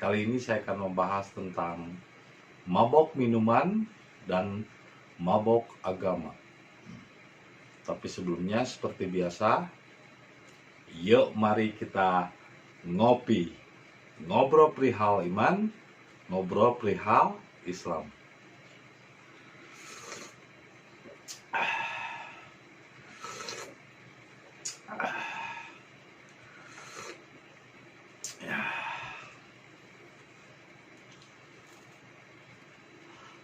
Kali ini saya akan membahas tentang mabok minuman dan mabok agama. Tapi sebelumnya seperti biasa, yuk mari kita ngopi, ngobrol perihal iman, ngobrol perihal Islam.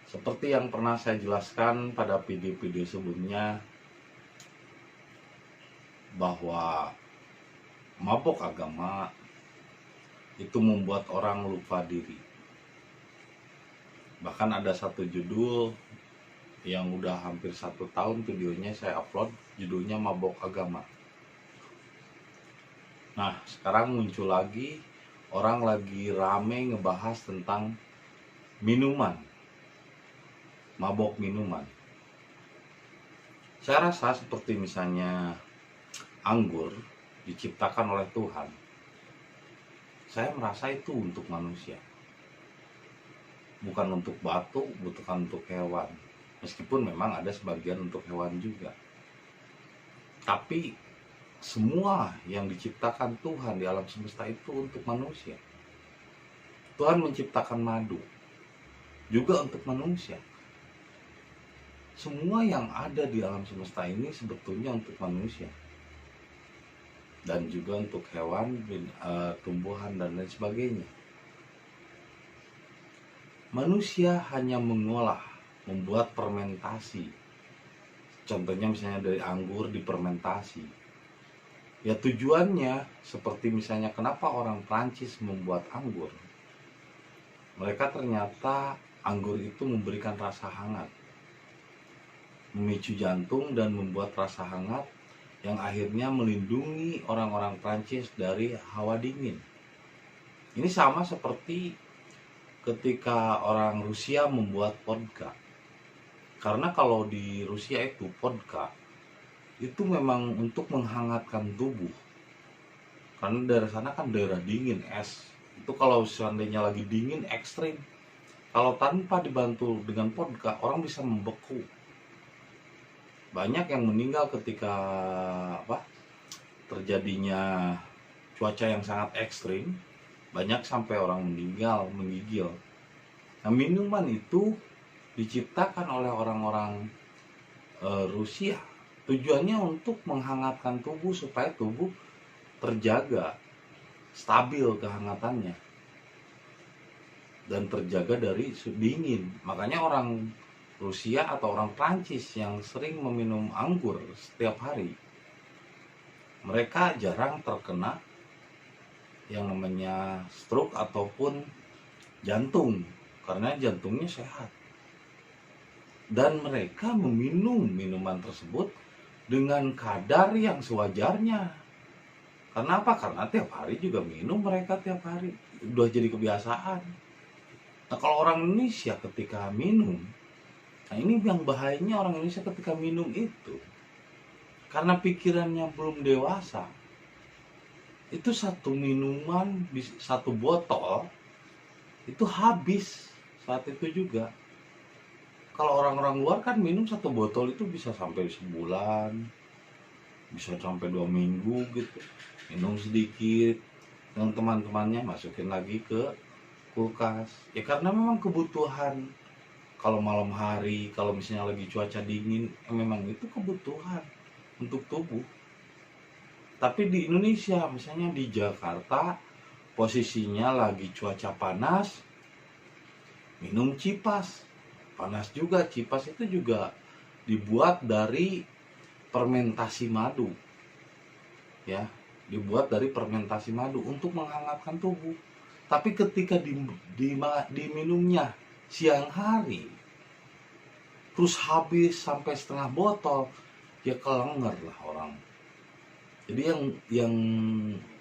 Seperti yang pernah saya jelaskan pada video-video sebelumnya, bahwa mabok agama itu membuat orang lupa diri. Bahkan ada satu judul yang udah hampir 1 tahun videonya saya upload, judulnya Mabok Agama. Nah, sekarang muncul lagi, orang lagi rame ngebahas tentang minuman, mabok minuman. Saya rasa seperti misalnya anggur diciptakan oleh Tuhan, saya merasa itu untuk manusia, bukan untuk batu, bukan untuk hewan. Meskipun memang ada sebagian untuk hewan juga, tapi semua yang diciptakan Tuhan di alam semesta itu untuk manusia. Tuhan menciptakan madu juga untuk manusia. Semua yang ada di alam semesta ini sebetulnya untuk manusia, dan juga untuk hewan, tumbuhan, dan lain sebagainya. Manusia hanya mengolah, membuat fermentasi. Contohnya misalnya dari anggur difermentasi. Ya tujuannya seperti misalnya kenapa orang Prancis membuat anggur. Mereka ternyata anggur itu memberikan rasa hangat, memicu jantung dan membuat rasa hangat yang akhirnya melindungi orang-orang Prancis dari hawa dingin. Ini sama seperti ketika orang Rusia membuat vodka. Karena kalau di Rusia itu vodka itu memang untuk menghangatkan tubuh. Karena daerah sana kan daerah dingin, es. Itu kalau seandainya lagi dingin ekstrim, kalau tanpa dibantu dengan vodka, orang bisa membeku. Banyak yang meninggal ketika terjadinya cuaca yang sangat ekstrim. Banyak sampai orang meninggal, menggigil. Nah, minuman itu diciptakan oleh orang-orang Rusia. Tujuannya untuk menghangatkan tubuh supaya tubuh terjaga stabil kehangatannya dan terjaga dari dingin. Makanya orang Rusia atau orang Prancis yang sering meminum anggur setiap hari, mereka jarang terkena yang namanya stroke ataupun jantung, karena jantungnya sehat. Dan mereka meminum minuman tersebut dengan kadar yang sewajarnya. Karena apa? Karena tiap hari juga minum, mereka tiap hari. Udah jadi kebiasaan. Nah, kalau orang Indonesia ketika minum, nah ini yang bahayanya orang Indonesia ketika minum itu. Karena pikirannya belum dewasa. Itu satu minuman, satu botol, itu habis saat itu juga. Kalau orang-orang luar kan minum satu botol itu bisa sampai sebulan, bisa sampai 2 minggu gitu. Minum sedikit, dengan teman-temannya masukin lagi ke kulkas. Ya karena memang kebutuhan. Kalau malam hari, kalau misalnya lagi cuaca dingin, memang itu kebutuhan untuk tubuh. Tapi di Indonesia, misalnya di Jakarta, posisinya lagi cuaca panas, minum cipas. Panas juga, cipas itu juga dibuat dari fermentasi madu. Ya, dibuat dari fermentasi madu untuk menghangatkan tubuh. Tapi ketika diminumnya siang hari, terus habis sampai setengah botol, ya kelenger lah orang. Jadi yang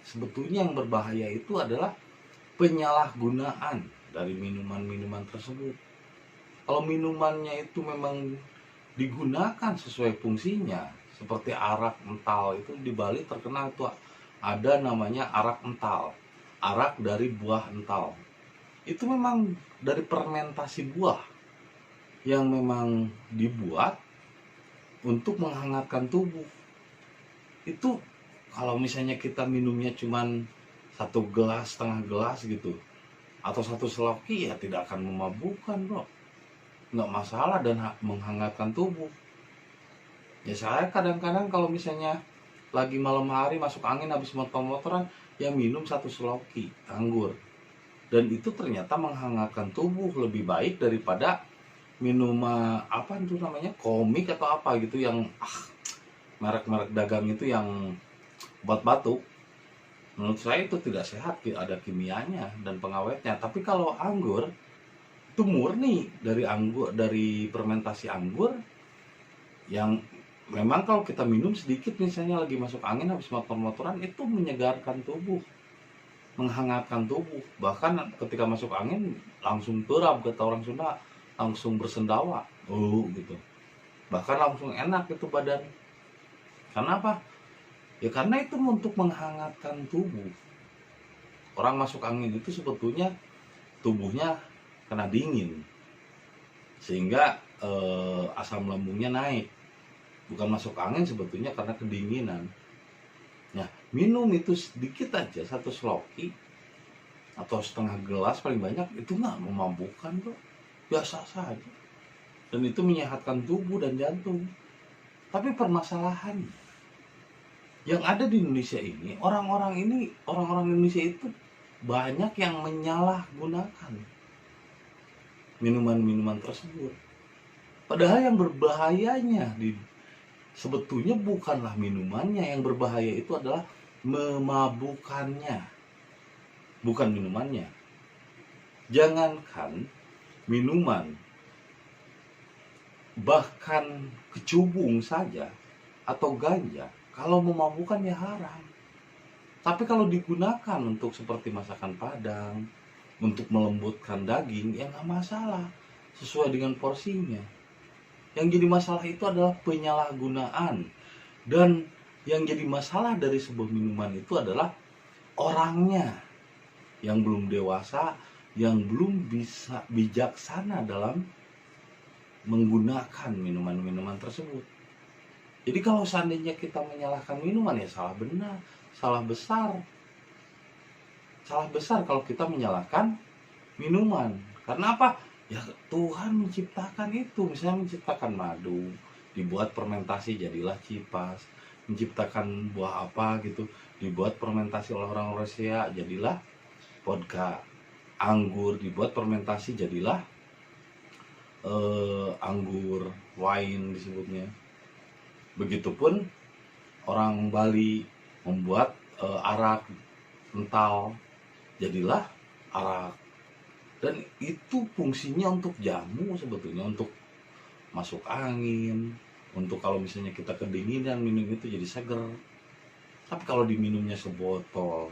sebetulnya yang berbahaya itu adalah penyalahgunaan dari minuman-minuman tersebut. Kalau minumannya itu memang digunakan sesuai fungsinya, seperti arak ental, itu di Bali terkenal tuh ada namanya arak ental, arak dari buah ental. itu memang dari fermentasi buah yang memang dibuat untuk menghangatkan tubuh. Itu kalau misalnya kita minumnya cuman 1 gelas, setengah gelas gitu, atau 1 seloki, ya tidak akan memabukkan bro, nggak masalah dan menghangatkan tubuh. Ya saya kadang-kadang kalau misalnya lagi malam hari masuk angin habis motor-motoran, ya minum 1 seloki anggur, dan itu ternyata menghangatkan tubuh lebih baik daripada minum apa itu namanya, komik atau apa gitu, yang merek-merek dagang itu yang buat batuk. Menurut saya itu tidak sehat, ada kimianya dan pengawetnya. Tapi kalau anggur itu murni dari anggur, dari fermentasi anggur, yang memang kalau kita minum sedikit misalnya lagi masuk angin habis motor-motoran, itu menyegarkan tubuh, menghangatkan tubuh. Bahkan ketika masuk angin langsung terap, kata orang Sunda, langsung bersendawa gitu. Bahkan langsung enak itu badan. Karena apa? Ya karena itu untuk menghangatkan tubuh. Orang masuk angin itu sebetulnya tubuhnya kena dingin, sehingga asam lambungnya naik. Bukan masuk angin sebetulnya karena kedinginan. Nah, minum itu sedikit aja, 1 seloki atau setengah gelas paling banyak, itu nggak memabukkan bro, biasa saja, dan itu menyehatkan tubuh dan jantung. Tapi permasalahan yang ada di Indonesia ini, orang-orang Indonesia itu banyak yang menyalahgunakan minuman-minuman tersebut. Padahal yang berbahayanya sebetulnya bukanlah minumannya, yang berbahaya itu adalah memabukkannya, bukan minumannya. Jangankan minuman, bahkan kecubung saja atau ganja, kalau memabukkan ya haram. Tapi kalau digunakan untuk seperti masakan Padang, untuk melembutkan daging, ya nggak masalah, sesuai dengan porsinya. Yang jadi masalah itu adalah penyalahgunaan. Dan yang jadi masalah dari sebuah minuman itu adalah orangnya yang belum dewasa, yang belum bisa bijaksana dalam menggunakan minuman-minuman tersebut. Jadi kalau seandainya kita menyalahkan minuman, ya salah benar, salah besar. Salah besar kalau kita menyalahkan minuman. Karena apa? Ya Tuhan menciptakan itu, misalnya menciptakan madu, dibuat fermentasi jadilah cipas, menciptakan buah apa gitu, dibuat fermentasi oleh orang Rusia jadilah vodka, anggur dibuat fermentasi jadilah anggur wine disebutnya. Begitupun orang Bali membuat arak kental jadilah arak. Dan itu fungsinya untuk jamu sebetulnya, untuk masuk angin, untuk kalau misalnya kita kedinginan minum itu jadi seger. Tapi kalau diminumnya sebotol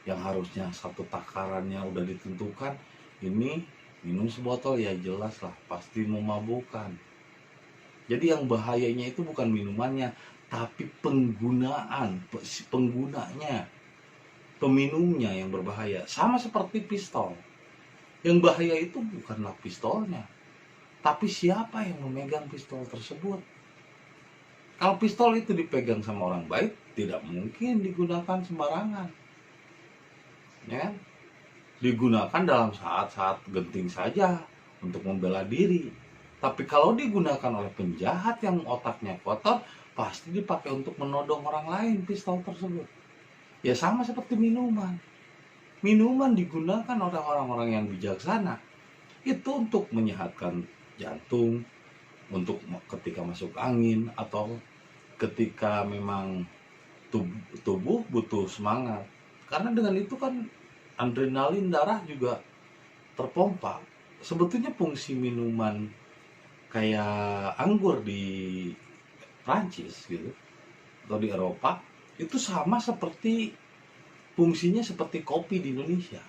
yang harusnya 1 takarannya udah ditentukan, ini minum sebotol, ya jelas lah pasti memabukkan. Jadi yang bahayanya itu bukan minumannya, tapi penggunanya, peminumnya yang berbahaya. Sama seperti pistol. Yang bahaya itu bukanlah pistolnya, tapi siapa yang memegang pistol tersebut. Kalau pistol itu dipegang sama orang baik, tidak mungkin digunakan sembarangan, ya, digunakan dalam saat-saat genting saja untuk membela diri. Tapi kalau digunakan oleh penjahat yang otaknya kotor, pasti dipakai untuk menodong orang lain pistol tersebut. Ya sama seperti minuman. Minuman digunakan oleh orang-orang yang bijaksana itu untuk menyehatkan jantung, untuk ketika masuk angin, atau ketika memang tubuh butuh semangat. Karena dengan itu kan adrenalin darah juga terpompa. Sebetulnya fungsi minuman kayak anggur di Prancis gitu atau di Eropa itu sama seperti fungsinya seperti kopi di Indonesia.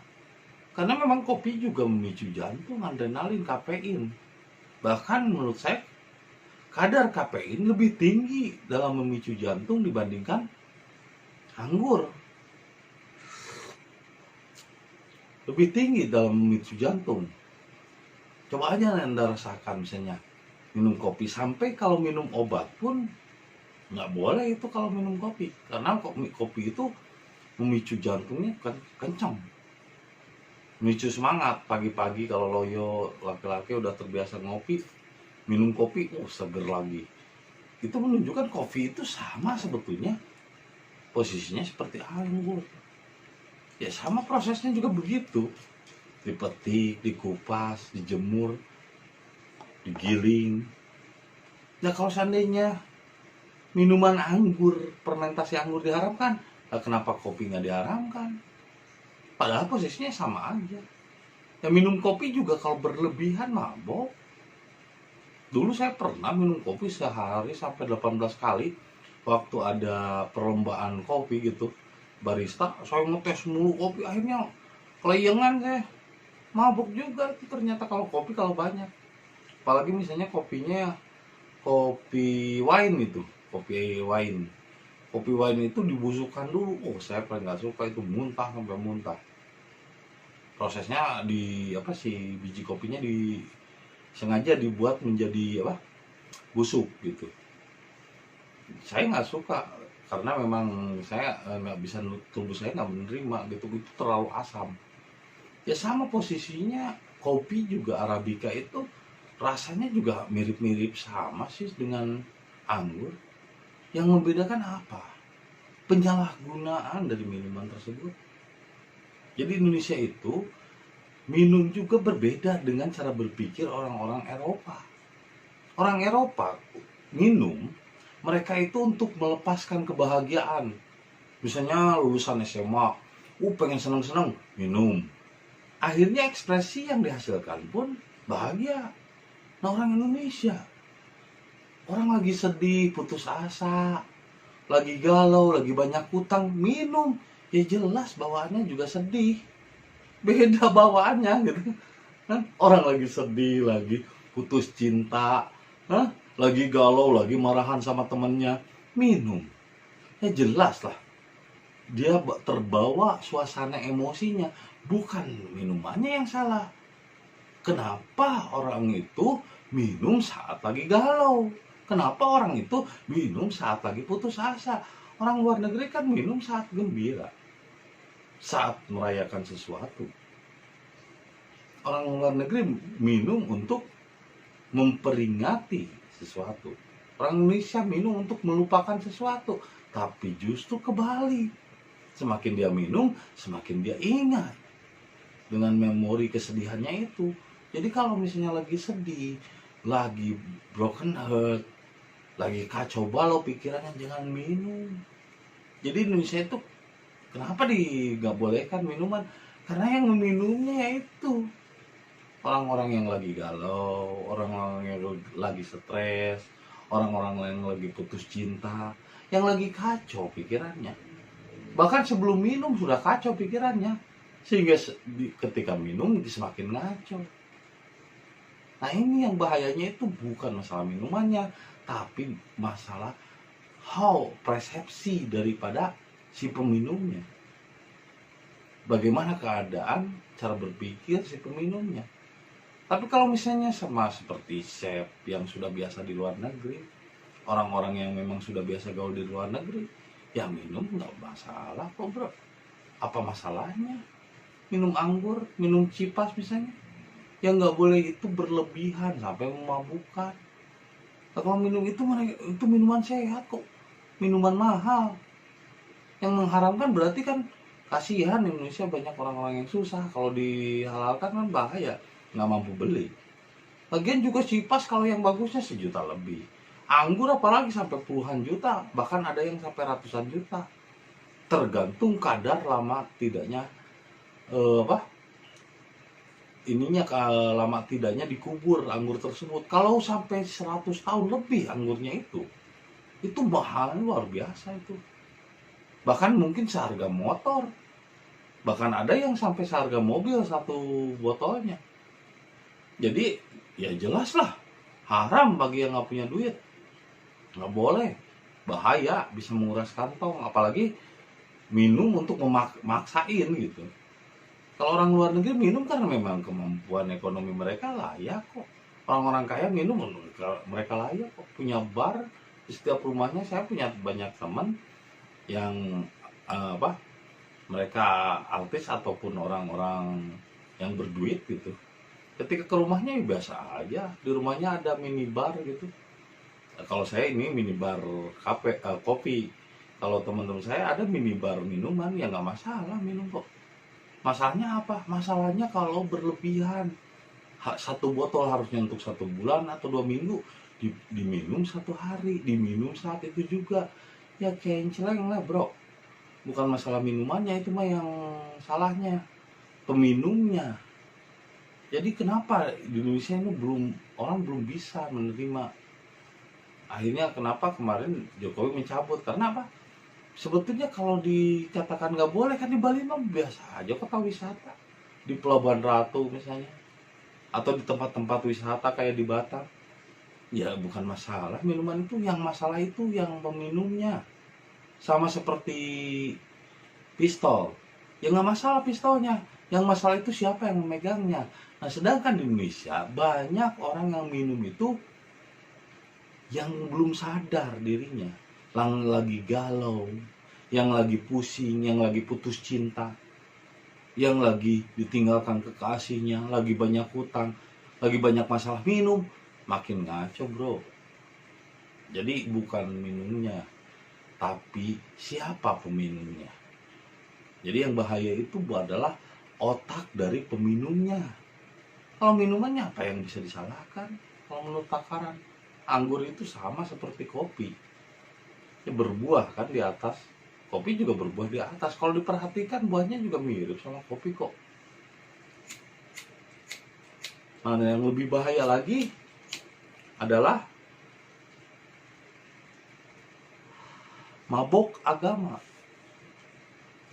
Karena memang kopi juga memicu jantung, adrenalin, kafein. Bahkan menurut saya kadar kafein lebih tinggi dalam memicu jantung dibandingkan anggur. lebih tinggi dalam memicu jantung. Coba aja Anda rasakan misalnya minum kopi, sampai kalau minum obat pun nggak boleh itu kalau minum kopi, karena kopi itu memicu jantungnya kencang, memicu semangat. Pagi-pagi kalau loyo laki-laki udah terbiasa ngopi, minum kopi, seger lagi. Itu menunjukkan kopi itu sama sebetulnya posisinya seperti anggur. Ya sama prosesnya juga begitu, dipetik, dikupas, dijemur, digiling. Nah kalau seandainya minuman anggur, fermentasi anggur diharamkan, nah kenapa kopi nggak diharamkan? Padahal posisinya sama aja. Ya minum kopi juga kalau berlebihan mabok. Dulu saya pernah minum kopi sehari sampai 18 kali. Waktu ada perlombaan kopi gitu, barista, saya ngetes mulu kopi, akhirnya kelayangan saya. Mabuk juga itu ternyata kalau kopi kalau banyak. Apalagi misalnya kopinya kopi wine itu, kopi wine. Kopi wine itu dibusukkan dulu. Saya paling nggak suka itu, muntah sampai muntah. Prosesnya biji kopinya sengaja dibuat menjadi busuk gitu. Saya nggak suka karena memang saya nggak bisa, tubuh saya nggak menerima gitu, itu terlalu asam. Ya sama posisinya kopi juga Arabica itu rasanya juga mirip-mirip sama sih dengan anggur. Yang membedakan apa? Penyalahgunaan dari minuman tersebut. Jadi Indonesia itu minum juga berbeda dengan cara berpikir orang-orang Eropa. Orang Eropa minum, mereka itu untuk melepaskan kebahagiaan. Misalnya lulusan SMA, pengen seneng-seneng, minum. Akhirnya ekspresi yang dihasilkan pun bahagia. Nah orang Indonesia, orang lagi sedih, putus asa, lagi galau, lagi banyak hutang, minum. Ya jelas bawaannya juga sedih. Beda bawaannya gitu. Orang lagi sedih, lagi putus cinta, lagi galau, lagi marahan sama temennya, minum. Ya jelas lah, dia terbawa suasana emosinya, bukan minumannya yang salah. Kenapa orang itu minum saat lagi galau? Kenapa orang itu minum saat lagi putus asa? Orang luar negeri kan minum saat gembira, saat merayakan sesuatu. Orang luar negeri minum untuk memperingati sesuatu. Orang Indonesia minum untuk melupakan sesuatu. Tapi justru kebalik. Semakin dia minum, semakin dia ingat dengan memori kesedihannya itu. Jadi kalau misalnya lagi sedih, lagi broken heart, lagi kacau balau pikirannya, jangan minum. Jadi Indonesia itu kenapa nggak bolehkan minuman? Karena yang meminumnya itu orang-orang yang lagi galau, orang-orang yang lagi stres, orang-orang yang lagi putus cinta, yang lagi kacau pikirannya. Bahkan sebelum minum sudah kacau pikirannya, sehingga ketika minum semakin ngaco. Nah ini yang bahayanya, itu bukan masalah minumannya, tapi masalah persepsi daripada si peminumnya. Bagaimana keadaan cara berpikir si peminumnya. Tapi kalau misalnya sama seperti chef yang sudah biasa di luar negeri, orang-orang yang memang sudah biasa gaul di luar negeri, ya minum nggak masalah kok bro. Apa masalahnya? Minum anggur, minum cipas misalnya, yang nggak boleh itu berlebihan sampai memabukkan. Kalau minum itu minuman sehat kok, minuman mahal. Yang mengharamkan berarti kan kasihan, Indonesia banyak orang-orang yang susah. Kalau dihalalkan kan bahaya, nggak mampu beli. Lagian juga cipas kalau yang bagusnya 1 juta lebih. Anggur apalagi sampai puluhan juta, bahkan ada yang sampai ratusan juta. Tergantung kadar lama tidaknya lama tidaknya dikubur anggur tersebut. Kalau sampai 100 tahun lebih anggurnya itu mahal luar biasa itu. Bahkan mungkin seharga motor. Bahkan ada yang sampai seharga mobil satu botolnya. Jadi ya jelas lah, haram bagi yang nggak punya duit. Nggak boleh, bahaya, bisa menguras kantong. Apalagi minum untuk memaksain gitu. Kalau orang luar negeri minum karena memang kemampuan ekonomi mereka layak kok. Orang-orang kaya minum mereka layak kok. Punya bar di setiap rumahnya. Saya punya banyak teman yang mereka artis ataupun orang-orang yang berduit gitu. Ketika ke rumahnya ya biasa aja. Di rumahnya ada minibar gitu. Kalau saya ini minibar kopi. Kalau teman-teman saya ada minibar minuman, ya nggak masalah minum kok. Masalahnya apa? Masalahnya kalau berlebihan. Satu botol harusnya untuk 1 bulan atau 2 minggu, diminum 1 hari, diminum saat itu juga. Ya kenceleng lah bro. Bukan masalah minumannya, itu mah yang salahnya peminumnya. Jadi kenapa di Indonesia ini orang belum bisa menerima. Akhirnya kenapa kemarin Jokowi mencabut, karena apa? Sebetulnya kalau dikatakan nggak boleh kan di Bali mah biasa aja kota wisata. Di Pelabuhan Ratu misalnya, atau di tempat-tempat wisata kayak di Batam. Ya bukan masalah minuman itu, yang masalah itu yang peminumnya. Sama seperti pistol. Ya nggak masalah pistolnya, yang masalah itu siapa yang memegangnya. Nah sedangkan di Indonesia banyak orang yang minum itu yang belum sadar dirinya, yang lagi galau, yang lagi pusing, yang lagi putus cinta, yang lagi ditinggalkan kekasihnya, lagi banyak hutang, lagi banyak masalah, minum, makin ngaco bro. Jadi bukan minumnya, tapi siapa peminumnya. Jadi yang bahaya itu adalah otak dari peminumnya. Kalau minumannya apa yang bisa disalahkan? Kalau menurut takaran, anggur itu sama seperti kopi. Ya berbuah kan di atas, kopi juga berbuah di atas. Kalau diperhatikan buahnya juga mirip sama kopi kok. Nah yang lebih bahaya lagi adalah mabok agama.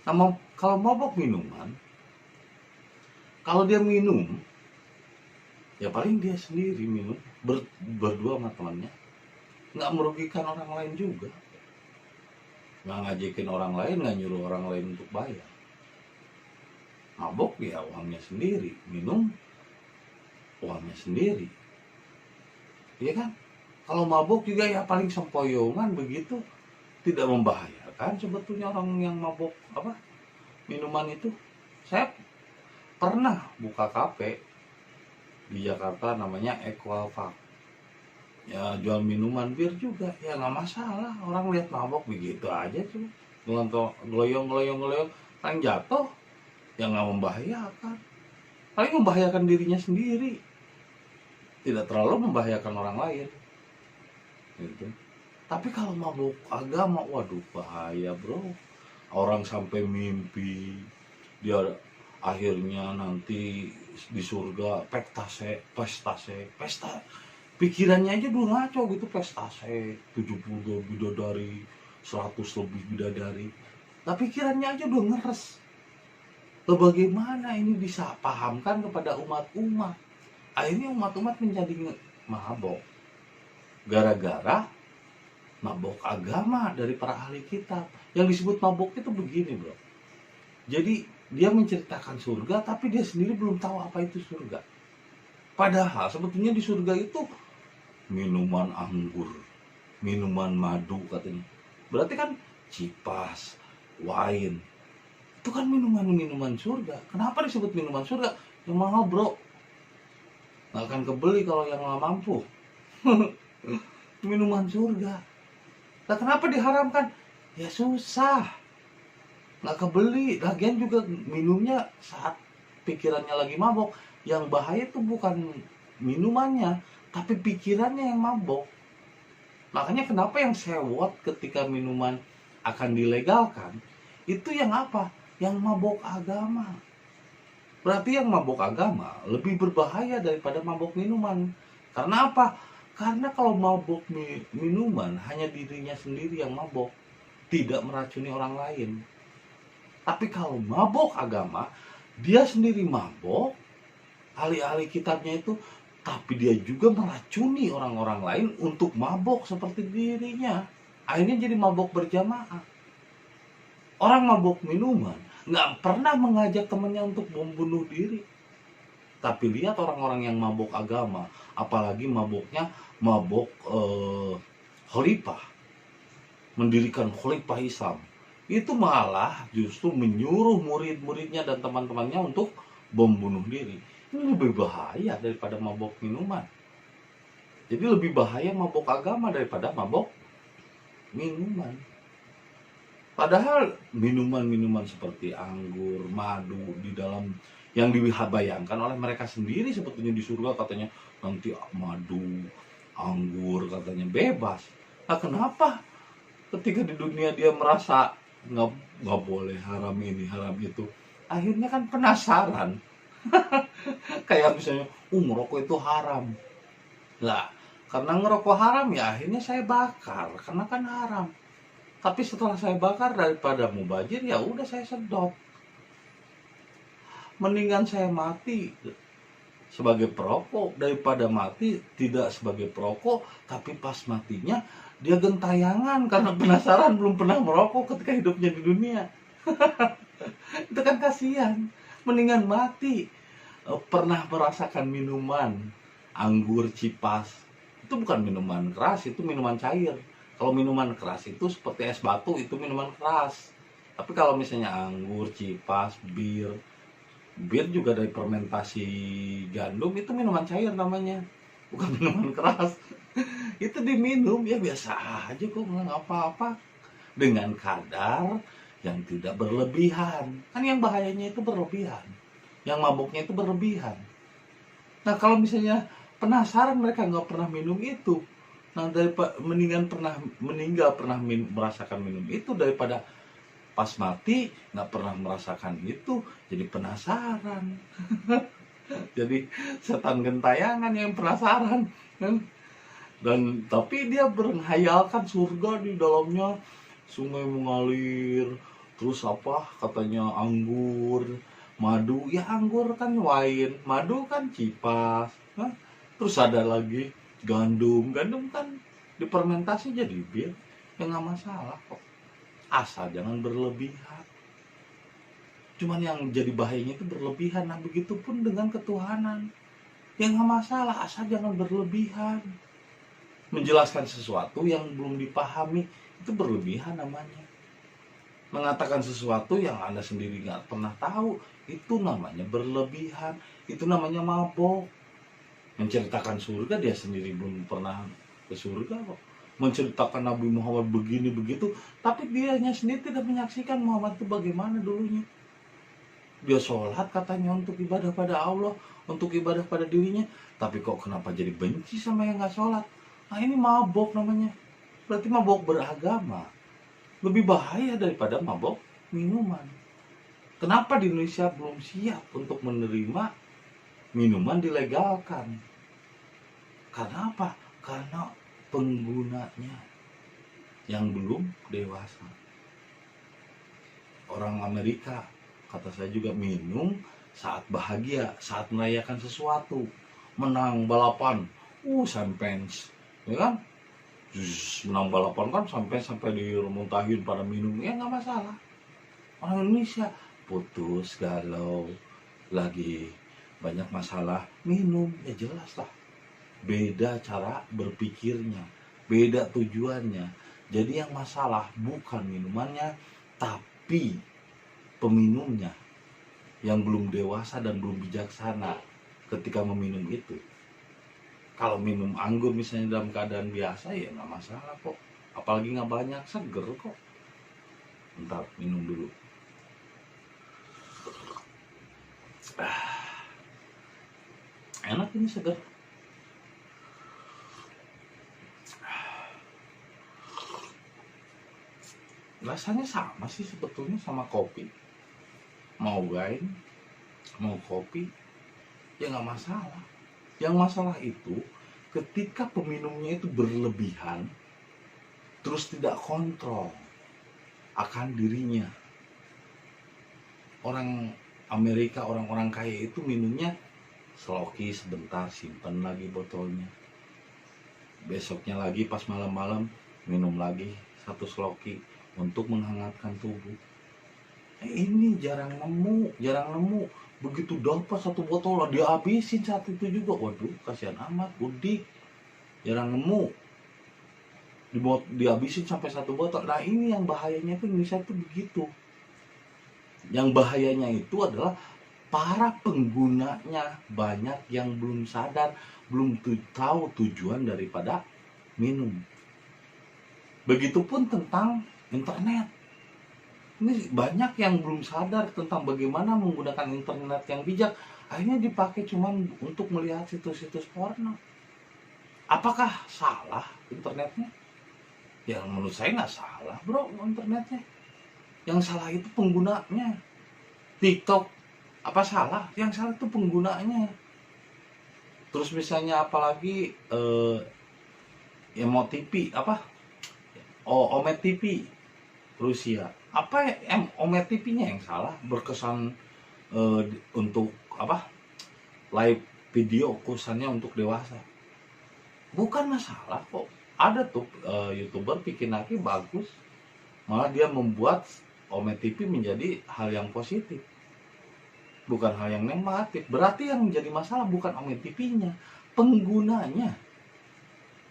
Nah, kalau mabok minuman, kalau dia minum, ya paling dia sendiri minum, berdua sama temannya, nggak merugikan orang lain juga. Nggak ngajakin orang lain, nggak nyuruh orang lain untuk bayar. Mabok ya uangnya sendiri, minum uangnya sendiri. Iya kan? Kalau mabok juga ya paling sempoyongan begitu, tidak membahayakan sebetulnya orang yang mabok minuman itu. Saya pernah buka kafe di Jakarta namanya Equalfak. Ya jual minuman bir juga, ya nggak masalah. Orang lihat mabok begitu aja tuh, geloyong, paling jatuh, ya nggak membahayakan. Paling membahayakan dirinya sendiri, tidak terlalu membahayakan orang lain. Gitu. Tapi kalau mabuk agama, waduh bahaya bro. Orang sampai mimpi dia akhirnya nanti di surga pesta. Pikirannya aja dulu ngaco gitu, pestase 72 bidadari, 100 lebih bidadari. Nah pikirannya aja udah ngeres. Loh bagaimana ini bisa pahamkan kepada umat-umat? Akhirnya umat-umat menjadi mabok. Gara-gara mabok agama dari para ahli kitab. Yang disebut mabok itu begini bro. Jadi dia menceritakan surga, tapi dia sendiri belum tahu apa itu surga. Padahal sebetulnya di surga itu minuman anggur, minuman madu katanya. Berarti kan cipas, wine, itu kan minuman surga. Kenapa disebut minuman surga? Yang mahal bro, nggak akan kebeli kalau yang nggak mampu. Minuman surga. Nah kenapa diharamkan? Ya susah, nggak kebeli. Lagian juga minumnya saat pikirannya lagi mabok. Yang bahaya itu bukan minumannya, tapi pikirannya yang mabok. Makanya kenapa yang sewot ketika minuman akan dilegalkan, itu yang apa? Yang mabok agama. Berarti yang mabok agama lebih berbahaya daripada mabok minuman. Karena apa? Karena kalau mabok minuman, hanya dirinya sendiri yang mabok, tidak meracuni orang lain. Tapi kalau mabok agama, dia sendiri mabok, ahli-ahli kitabnya itu, tapi dia juga meracuni orang-orang lain untuk mabok seperti dirinya. Akhirnya jadi mabok berjamaah. Orang mabok minuman nggak pernah mengajak temannya untuk membunuh diri. Tapi lihat orang-orang yang mabok agama, apalagi maboknya mabok khalifah, mendirikan khalifah Islam, itu malah justru menyuruh murid-muridnya dan teman-temannya untuk membunuh diri. Ini lebih bahaya daripada mabok minuman. Jadi lebih bahaya mabok agama daripada mabok minuman. Padahal minuman-minuman seperti anggur, madu di dalam yang dibayangkan oleh mereka sendiri sebetulnya di surga, katanya nanti madu, anggur katanya bebas. Nah, kenapa ketika di dunia dia merasa nggak boleh, haram ini haram itu, akhirnya kan penasaran. Kayak misalnya ngerokok itu haram lah, karena ngerokok haram ya akhirnya saya bakar karena kan haram. Tapi setelah saya bakar, daripada mubazir ya udah saya sedot. Mendingan saya mati sebagai perokok daripada mati tidak sebagai perokok, tapi pas matinya dia gentayangan karena penasaran belum pernah merokok ketika hidupnya di dunia. Itu kan kasihan. Mendingan mati pernah merasakan minuman anggur cipas. Itu bukan minuman keras, itu minuman cair. Kalau minuman keras itu seperti es batu, itu minuman keras. Tapi kalau misalnya anggur, cipas, bir juga dari fermentasi gandum, itu minuman cair namanya, bukan minuman keras. Itu diminum ya biasa aja kok, nggak apa-apa, dengan kadar yang tidak berlebihan. Kan yang bahayanya itu berlebihan, yang mabuknya itu berlebihan. Nah kalau misalnya penasaran mereka nggak pernah minum itu, nah daripada mendingan merasakan minum itu daripada pas mati nggak pernah merasakan itu, jadi penasaran. Jadi setan gentayangan yang penasaran kan. Dan tapi dia menghayalkan surga, di dalamnya sungai mengalir, terus apa katanya anggur, madu, ya anggur kan wine, madu kan cipas, nah, terus ada lagi gandum kan difermentasi jadi bir, ya nggak masalah kok, asal jangan berlebihan. Cuman yang jadi bahayanya itu berlebihan. Nah begitupun dengan ketuhanan, ya nggak masalah asal jangan berlebihan. Menjelaskan sesuatu yang belum dipahami itu berlebihan namanya. Mengatakan sesuatu yang Anda sendiri nggak pernah tahu, itu namanya berlebihan, itu namanya mabok. Menceritakan surga, dia sendiri belum pernah ke surga kok. Menceritakan Nabi Muhammad begini begitu, tapi dianya sendiri tidak menyaksikan Muhammad itu bagaimana dulunya. Dia sholat katanya untuk ibadah pada Allah, untuk ibadah pada dirinya, tapi kok kenapa jadi benci sama yang nggak sholat? Nah ini mabok namanya. Berarti mabok beragama lebih bahaya daripada mabok minuman. Kenapa di Indonesia belum siap untuk menerima minuman dilegalkan? Karena apa? Karena penggunanya yang belum dewasa. Orang Amerika, kata saya juga, minum saat bahagia, saat merayakan sesuatu, menang balapan, champagne, ya kan? Menang balapan kan sampai dimuntahin pada minum, ya nggak masalah. Orang Indonesia putus, galau, lagi banyak masalah, minum, ya jelas lah. Beda cara berpikirnya, beda tujuannya. Jadi yang masalah bukan minumannya, tapi peminumnya yang belum dewasa dan belum bijaksana ketika meminum itu. Kalau minum anggur misalnya dalam keadaan biasa ya nggak masalah kok, apalagi nggak banyak, seger kok. Bentar, minum dulu. Enak ini, seger. Rasanya sama sih sebetulnya sama kopi. Mau wine, mau kopi, ya nggak masalah. Yang masalah itu ketika peminumnya itu berlebihan, terus tidak kontrol akan dirinya. Orang Amerika, orang-orang kaya itu minumnya seloki sebentar, simpen lagi botolnya. Besoknya lagi pas malam-malam minum lagi satu seloki untuk menghangatkan tubuh. Ini jarang nemu. Begitu dapat satu botol lah dihabisin saat itu juga. Waduh, kasihan amat, udik. Jarang nemu. Dihabisin sampai satu botol. Nah, ini yang bahayanya itu Indonesia itu begitu. Yang bahayanya itu adalah para penggunanya banyak yang belum sadar, belum tahu tujuan daripada minum. Begitupun tentang internet. Ini banyak yang belum sadar tentang bagaimana menggunakan internet yang bijak. Akhirnya dipakai cuman untuk melihat situs-situs porno. Apakah salah internetnya? Ya menurut saya nggak salah bro internetnya. Yang salah itu penggunanya. TikTok apa salah? Yang salah itu penggunanya. Terus misalnya apalagi Emot TV apa? Omet TV Rusia. Apa Omet TV-nya yang salah? Berkesan untuk apa? Live video khususnya untuk dewasa. Bukan masalah kok. Ada tuh YouTuber bikin lagi bagus. Malah dia membuat Omet TV menjadi hal yang positif. Bukan hal yang negatif. Berarti yang menjadi masalah bukan Omet TV-nya, penggunanya.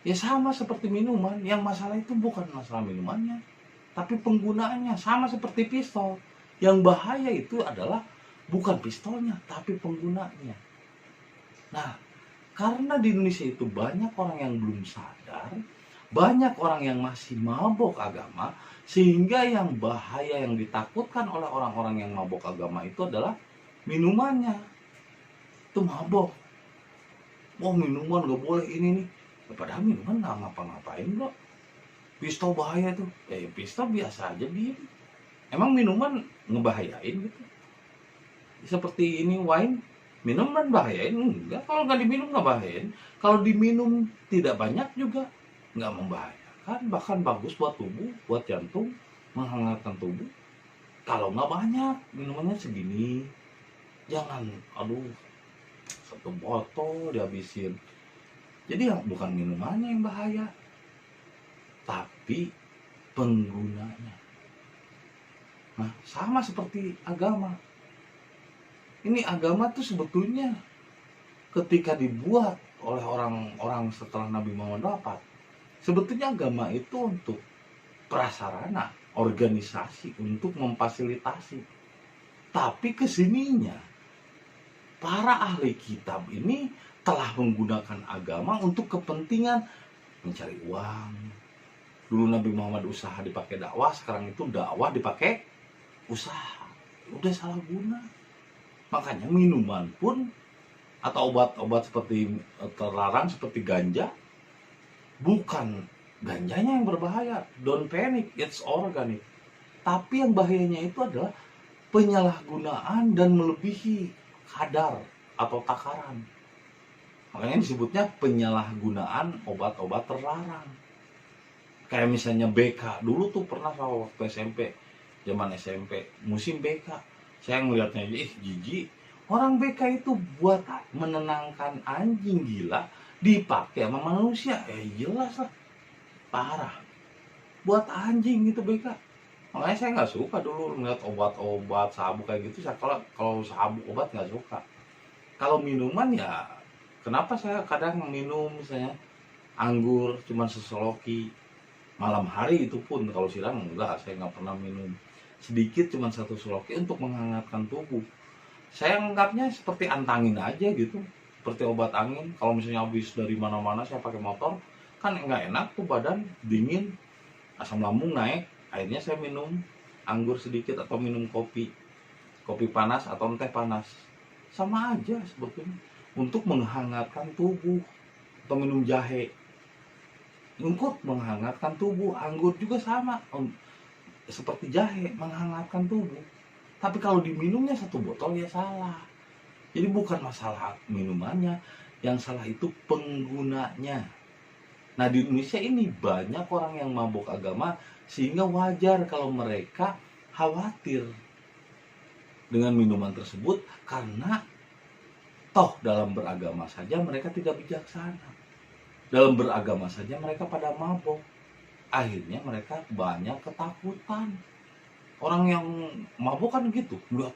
Ya sama seperti minuman, yang masalah itu bukan masalah minumannya, tapi penggunaannya. Sama seperti pistol. Yang bahaya itu adalah bukan pistolnya, tapi penggunanya. Nah, karena di Indonesia itu banyak orang yang belum sadar, banyak orang yang masih mabok agama, sehingga yang bahaya yang ditakutkan oleh orang-orang yang mabok agama itu adalah minumannya. Itu mabok. Oh minuman gak boleh ini nih. Padahal minuman gak ngapa-ngapain bro. Pistol bahaya tuh. Pistol biasa aja diem. Emang minuman ngebahayain gitu? Seperti ini wine, minuman bahayain? Enggak. Kalau nggak diminum nggak bahayain. Kalau diminum tidak banyak juga nggak membahayakan. Bahkan bagus buat tubuh, buat jantung, menghangatkan tubuh. Kalau nggak banyak, minumannya segini. Jangan, satu botol dihabisin. Jadi yang bukan minumannya yang bahaya, tapi penggunanya. Nah, sama seperti agama. Ini agama tuh sebetulnya ketika dibuat oleh orang-orang setelah Nabi Muhammad wafat, sebetulnya agama itu untuk prasarana, organisasi, untuk memfasilitasi. Tapi kesininya, para ahli kitab ini telah menggunakan agama untuk kepentingan mencari uang. Dulu Nabi Muhammad usaha dipakai dakwah, sekarang itu dakwah dipakai usaha. Udah salah guna. Makanya minuman pun atau obat-obat seperti terlarang seperti ganja, bukan ganjanya yang berbahaya. Don't panic, it's organic. Tapi yang bahayanya itu adalah penyalahgunaan dan melebihi kadar atau takaran. Makanya disebutnya penyalahgunaan obat-obat terlarang. Kayak misalnya BK. Dulu tuh pernah waktu SMP, zaman SMP, musim BK. Saya ngelihatnya aja, jijik. Orang BK itu buat menenangkan anjing gila, dipakai sama manusia. Jelas lah, parah. Buat anjing gitu BK. Makanya saya nggak suka dulu ngeliat obat-obat sabuk kayak gitu. Saya kalau sabuk obat nggak suka. Kalau minuman ya, kenapa saya kadang minum misalnya anggur cuma seseloki. Malam hari itu pun kalau siang enggak, saya nggak pernah minum. Sedikit cuma satu seloki untuk menghangatkan tubuh. Saya anggapnya seperti antangin aja gitu, seperti obat angin. Kalau misalnya habis dari mana-mana saya pakai motor, kan nggak enak tuh badan, dingin, asam lambung naik. Akhirnya saya minum anggur sedikit atau minum kopi panas atau teh panas. Sama aja sebetulnya, untuk menghangatkan tubuh. Atau minum jahe untuk menghangatkan tubuh. Anggur juga sama, seperti jahe, menghangatkan tubuh. Tapi kalau diminumnya satu botol ya salah. Jadi bukan masalah minumannya, yang salah itu penggunanya. Nah di Indonesia ini banyak orang yang mabuk agama, sehingga wajar kalau mereka khawatir dengan minuman tersebut, karena toh dalam beragama saja mereka tidak bijaksana. Dalam beragama saja mereka pada mabuk. Akhirnya mereka banyak ketakutan. Orang yang mabuk kan gitu, melihat,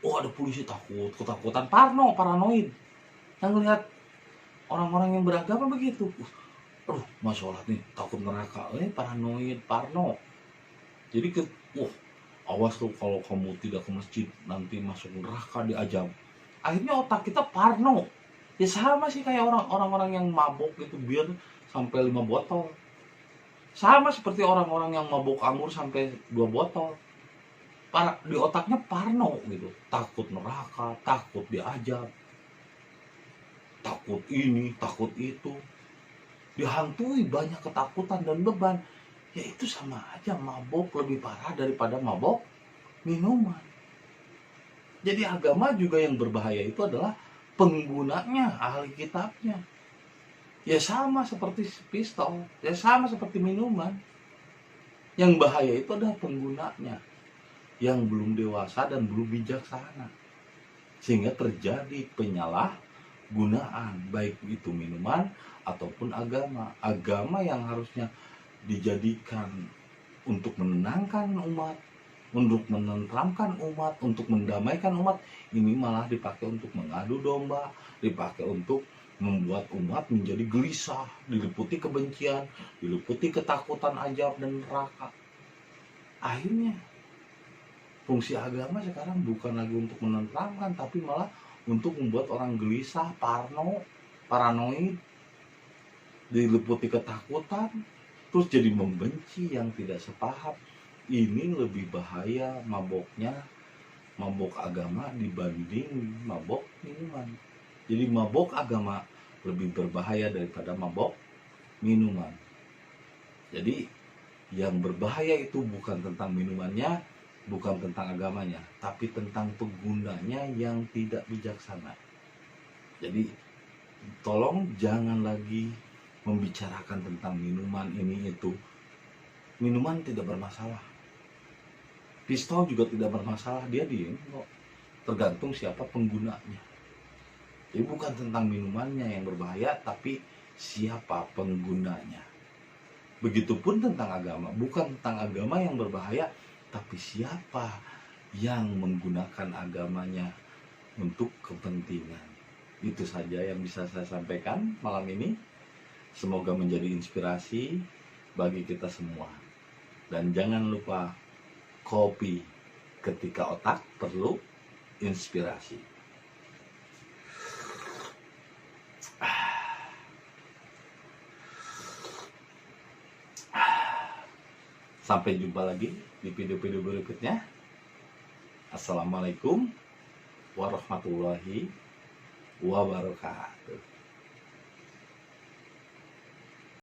oh ada polisi takut, ketakutan, paranoid. Yang lihat orang-orang yang beragama begitu, aduh, mau sholat nih, takut neraka, paranoid, Jadi awas lu kalau kamu tidak ke masjid, nanti masuk neraka diajam. Akhirnya otak kita parno. Ya sama sih kayak orang-orang yang mabuk gitu, bir sampai 5 botol. Sama seperti orang-orang yang mabuk anggur sampai 2 botol. Di otaknya parno gitu, takut neraka, takut diajab, takut ini, takut itu, dihantui banyak ketakutan dan beban. Ya itu sama aja, mabok lebih parah daripada mabok minuman. Jadi agama juga yang berbahaya itu adalah penggunanya, ahli kitabnya. Ya sama seperti pistol, ya sama seperti minuman. Yang bahaya itu adalah penggunanya yang belum dewasa dan belum bijaksana, sehingga terjadi penyalahgunaan, baik itu minuman ataupun agama yang harusnya dijadikan untuk menenangkan umat, untuk menenteramkan umat, untuk mendamaikan umat, ini malah dipakai untuk mengadu domba, dipakai untuk membuat umat menjadi gelisah, diliputi kebencian, diliputi ketakutan azab dan neraka. Akhirnya fungsi agama sekarang bukan lagi untuk menenteramkan, tapi malah untuk membuat orang gelisah, paranoid, diliputi ketakutan, terus jadi membenci yang tidak sepaham. Ini lebih bahaya mabok agama dibanding mabok minuman. Jadi mabok agama lebih berbahaya daripada mabok minuman. Jadi yang berbahaya itu bukan tentang minumannya, bukan tentang agamanya, tapi tentang penggunanya yang tidak bijaksana. Jadi tolong jangan lagi membicarakan tentang minuman ini itu. Minuman tidak bermasalah, pistol juga tidak bermasalah, dia diem kok, tergantung siapa penggunanya. Jadi bukan tentang minumannya yang berbahaya, tapi siapa penggunanya. Begitupun tentang agama, bukan tentang agama yang berbahaya, tapi siapa yang menggunakan agamanya untuk kepentingan. Itu saja yang bisa saya sampaikan malam ini. Semoga menjadi inspirasi bagi kita semua. Dan jangan lupa kopi ketika otak perlu inspirasi. Sampai jumpa lagi di video-video berikutnya. Assalamualaikum warahmatullahi wabarakatuh.